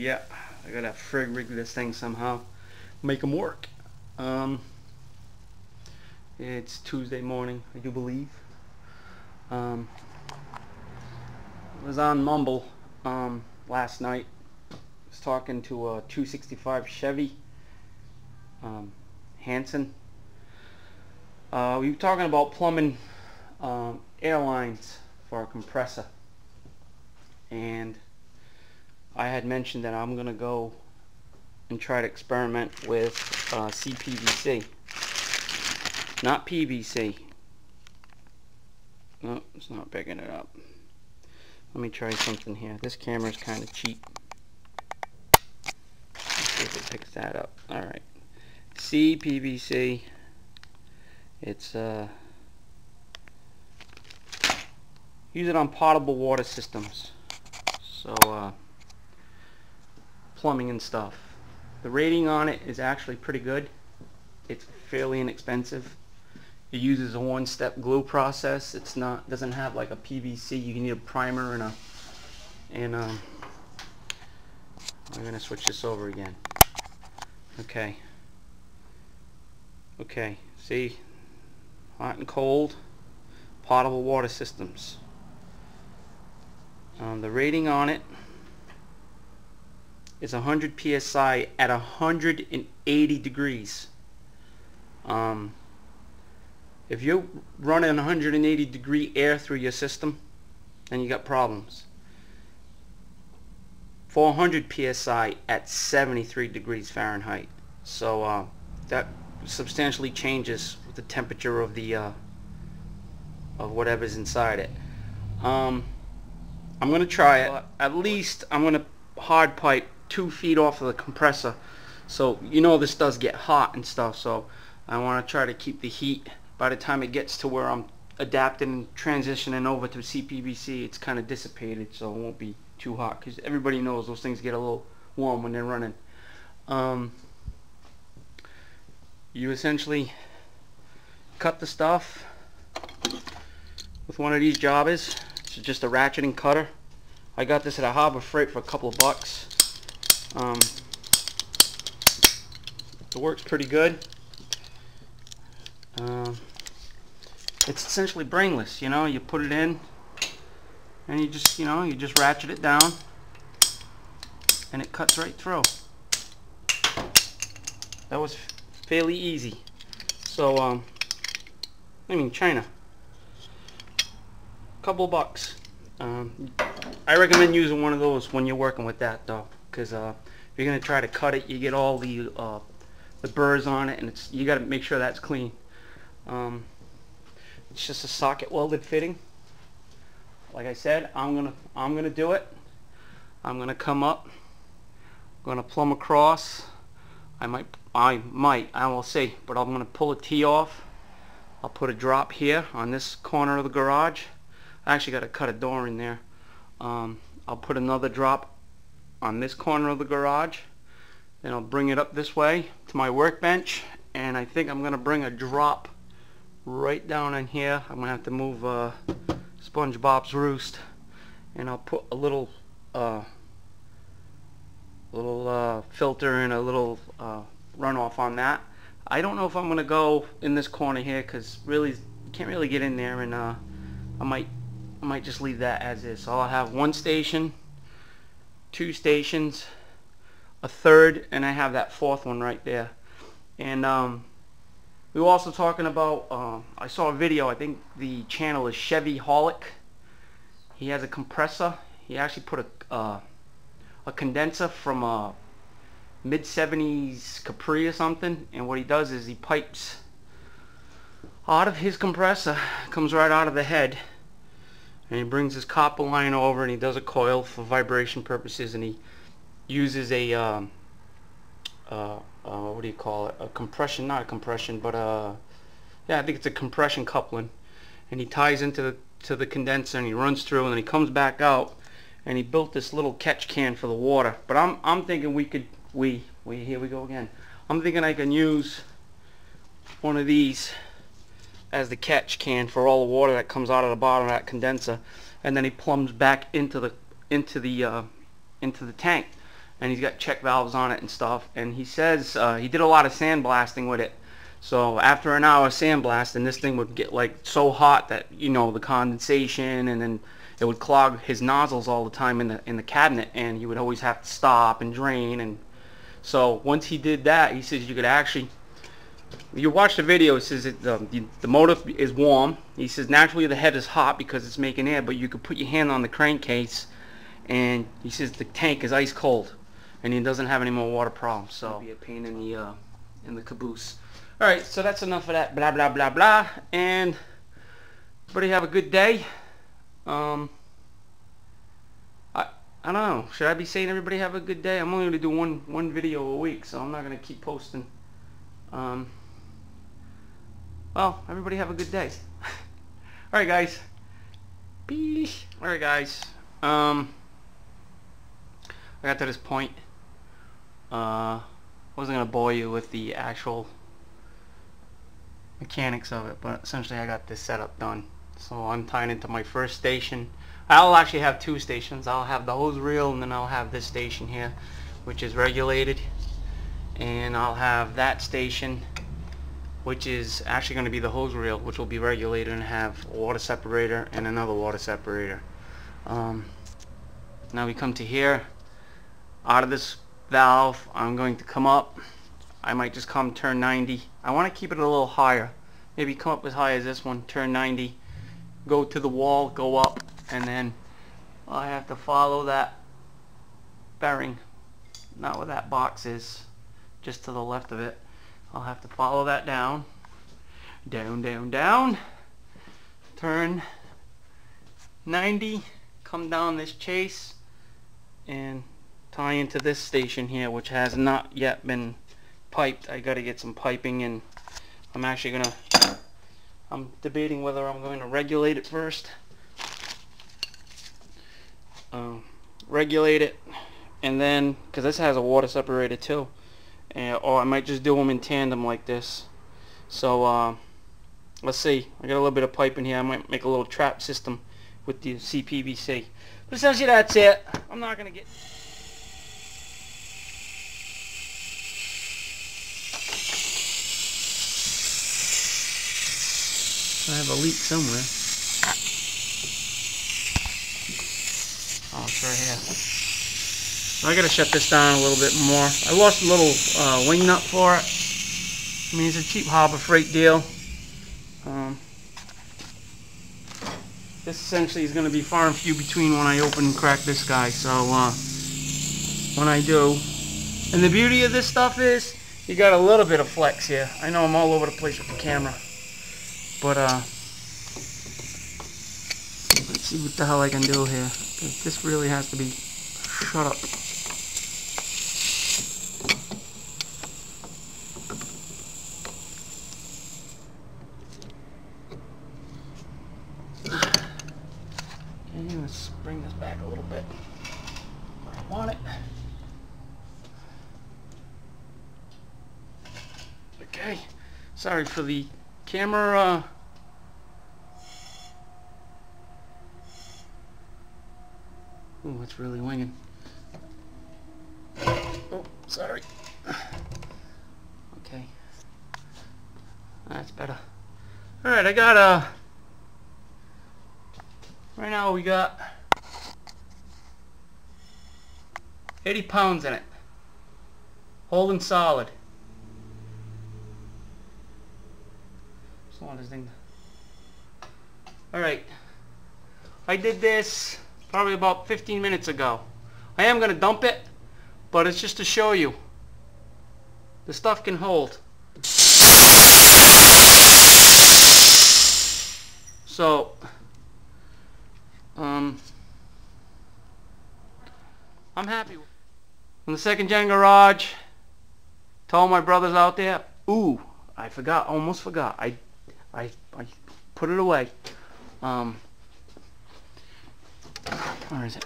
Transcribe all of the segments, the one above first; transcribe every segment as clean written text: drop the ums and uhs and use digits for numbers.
Yeah, I gotta frig rig this thing somehow, make them work. It's Tuesday morning, I do believe. I was on Mumble last night. I was talking to a 265 Chevy Hanson. We were talking about plumbing airlines for a compressor, and I had mentioned that I'm gonna go and try to experiment with cpvc, not PVC. No, it's not picking it up. Let me try something here. This camera's kind of cheap. Let's see if it picks that up. Alright. cpvc. It's use it on potable water systems. So plumbing and stuff. The rating on it is actually pretty good. It's fairly inexpensive. It uses a one-step glue process. It's not, doesn't have like a PVC. You need a primer and I'm gonna switch this over again. Okay. Okay. See, hot and cold, potable water systems. The rating on it is 100 psi at 180 degrees. If you're running 180 degree air through your system, then you got problems. 400 psi at 73 degrees Fahrenheit. So that substantially changes with the temperature of the of whatever's inside it. I'm gonna try it. At least I'm gonna hard pipe 2 feet off of the compressor, so you know this does get hot and stuff, so I want to try to keep the heat. By the time it gets to where I'm adapting and transitioning over to CPVC, it's kind of dissipated, so it won't be too hot, because everybody knows those things get a little warm when they're running. You essentially cut the stuff with one of these jobbers. It's just a ratcheting cutter. I got this at a Harbor Freight for a couple of bucks. It works pretty good. It's essentially brainless, you know. You put it in and you just, you know, you just ratchet it down and it cuts right through. That was fairly easy. So I mean, China, couple of bucks. I recommend using one of those when you're working with that though, because if you're gonna try to cut it, you get all the burrs on it, and it's, you got to make sure that's clean. It's just a socket welded fitting. Like I said, I'm gonna do it. I'm gonna come up. I'm gonna plumb across. I will see, but I'm gonna pull a T off. I'll put a drop here on this corner of the garage. I actually got to cut a door in there. I'll put another drop on this corner of the garage. Then I'll bring it up this way to my workbench, and I think I'm gonna bring a drop right down in here. I'm gonna have to move SpongeBob's roost, and I'll put a little filter and a little runoff on that. I don't know if I'm gonna go in this corner here, because really you can't really get in there, and I might just leave that as is. So I'll have 1 station, 2 stations, a 3rd, and I have that 4th one right there. And we were also talking about, I saw a video, I think the channel is Chevy Holic. He has a compressor. He actually put a condenser from a mid-70s Capri or something, and what he does is he pipes out of his compressor, comes right out of the head, and he brings his copper line over, and he does a coil for vibration purposes, and he uses a what do you call it, a compression, not a compression, but yeah, I think it's a compression coupling, and he ties into the condenser, and he runs through, and then he comes back out, and he built this little catch can for the water. But I'm thinking here we go again. I'm thinking I can use one of these as the catch can for all the water that comes out of the bottom of that condenser, and then he plumbs back into the tank. and he's got check valves on it and stuff. And he says he did a lot of sandblasting with it. So after an hour sandblasting, this thing would get like so hot that, you know, the condensation, and then it would clog his nozzles all the time in the cabinet, and he would always have to stop and drain. And so once he did that, he says you could actually, you watch the video, it says the motor is warm. He says naturally the head is hot because it's making air, but you could put your hand on the crankcase, and he says the tank is ice cold, and he doesn't have any more water problems. So it'll be a pain in the caboose. All right, so that's enough of that blah blah blah blah, and everybody have a good day. I don't know, should I be saying everybody have a good day? I'm only going to do one video a week, so I'm not going to keep posting. Well, everybody have a good day. Alright guys, peace. Alright guys, I got to this point. Wasn't going to bore you with the actual mechanics of it, but essentially I got this setup done. So I'm tying into my first station. I'll actually have two stations. I'll have the hose reel, and then I'll have this station here, which is regulated, and I'll have that station, which is actually going to be the hose reel, which will be regulated and have a water separator and another water separator. Now we come to here. Out of this valve, I'm going to come up. I might just come turn 90. I want to keep it a little higher. Maybe come up as high as this one, turn 90, go to the wall, go up, and then I have to follow that bearing, not where that box is, just to the left of it. I'll have to follow that down, down, down, down, turn 90, come down this chase, and tie into this station here, which has not yet been piped. I got to get some piping, and I'm debating whether I'm going to regulate it first. Regulate it, and then, because this has a water separator too, or I might just do them in tandem like this. So let's see, I got a little bit of pipe in here. I might make a little trap system with the cpvc, but essentially that's it. I'm not gonna get I have a leak somewhere. Oh, it's right here. So I gotta shut this down a little bit more. I lost a little wing nut for it. I mean, it's a cheap Harbor Freight deal. This essentially is going to be far and few between when I open and crack this guy. So when I do, and the beauty of this stuff is you got a little bit of flex here. I know I'm all over the place with the camera, but let's see what the hell I can do here. This really has to be shut up. Okay, let's bring this back a little bit where I want it. Okay, sorry for the camera. Oh, it's really winging. Oh, sorry. Okay, that's better. All right, I got right now we got 80 pounds in it, holding solid. This thing. All right, I did this probably about 15 minutes ago. I am going to dump it, but it's just to show you the stuff can hold. So I'm happy. In the second gen garage, to all my brothers out there, ooh, I forgot, almost forgot. I put it away. Where is it?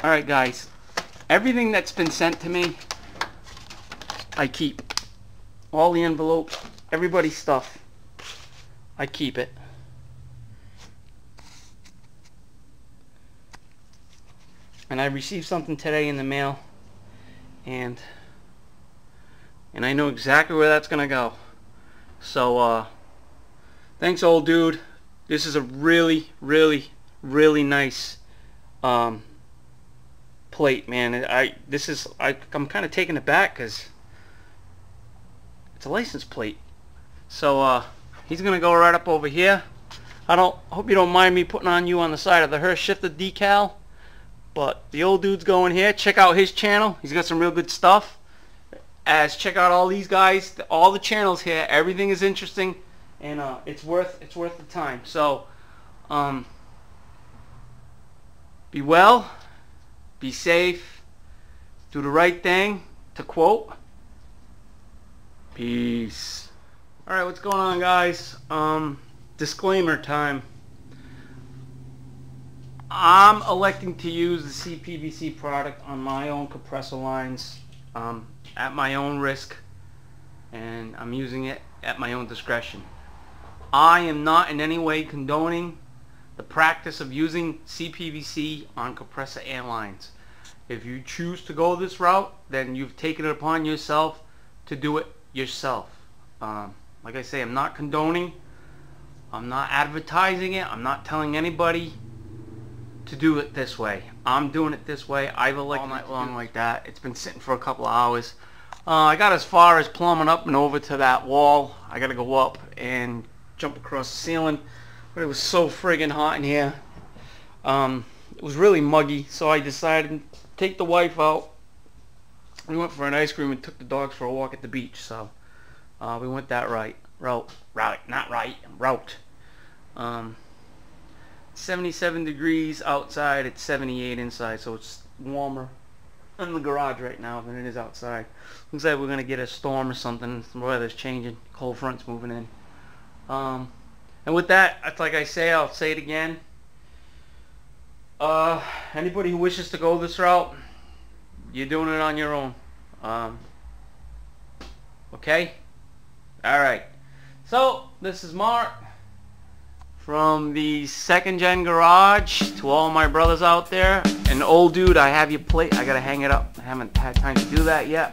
Alright guys, everything that's been sent to me, I keep. All the envelopes, everybody's stuff, I keep it. And I received something today in the mail. and I know exactly where that's gonna go. So thanks, old dude. This is a really nice plate, man. I'm kind of taken aback because it's a license plate. So he's gonna go right up over here. Hope you don't mind me putting on you on the side of the Hearst shifter decal, but the old dude's going here. Check out his channel. He's got some real good stuff. Check out all these guys, all the channels here. Everything is interesting, and it's worth the time. So be well, be safe, do the right thing, to quote. Peace. Alright, what's going on, guys? Disclaimer time. I'm electing to use the cpvc product on my own compressor lines at my own risk, and I'm using it at my own discretion. I am not in any way condoning the practice of using cpvc on compressor airlines. If you choose to go this route, then you've taken it upon yourself to do it yourself. Like I say, I'm not condoning, I'm not advertising it, I'm not telling anybody to do it this way. I'm doing it this way. I've elected all night long like that. It's been sitting for a couple of hours. I got as far as plumbing up and over to that wall. I gotta go up and jump across the ceiling, but it was so friggin' hot in here. It was really muggy, so I decided to take the wife out. We went for an ice cream and took the dogs for a walk at the beach. So we went that route. 77 degrees outside, it's 78 inside, so it's warmer in the garage right now than it is outside. Looks like we're gonna get a storm or something. The weather's changing, cold front's moving in. And with that, that's like I say, I'll say it again. Anybody who wishes to go this route, you're doing it on your own. Okay? Alright. So, this is Mark from the Second Gen Garage. To all my brothers out there, and old dude, I have your plate. I gotta hang it up. I haven't had time to do that yet.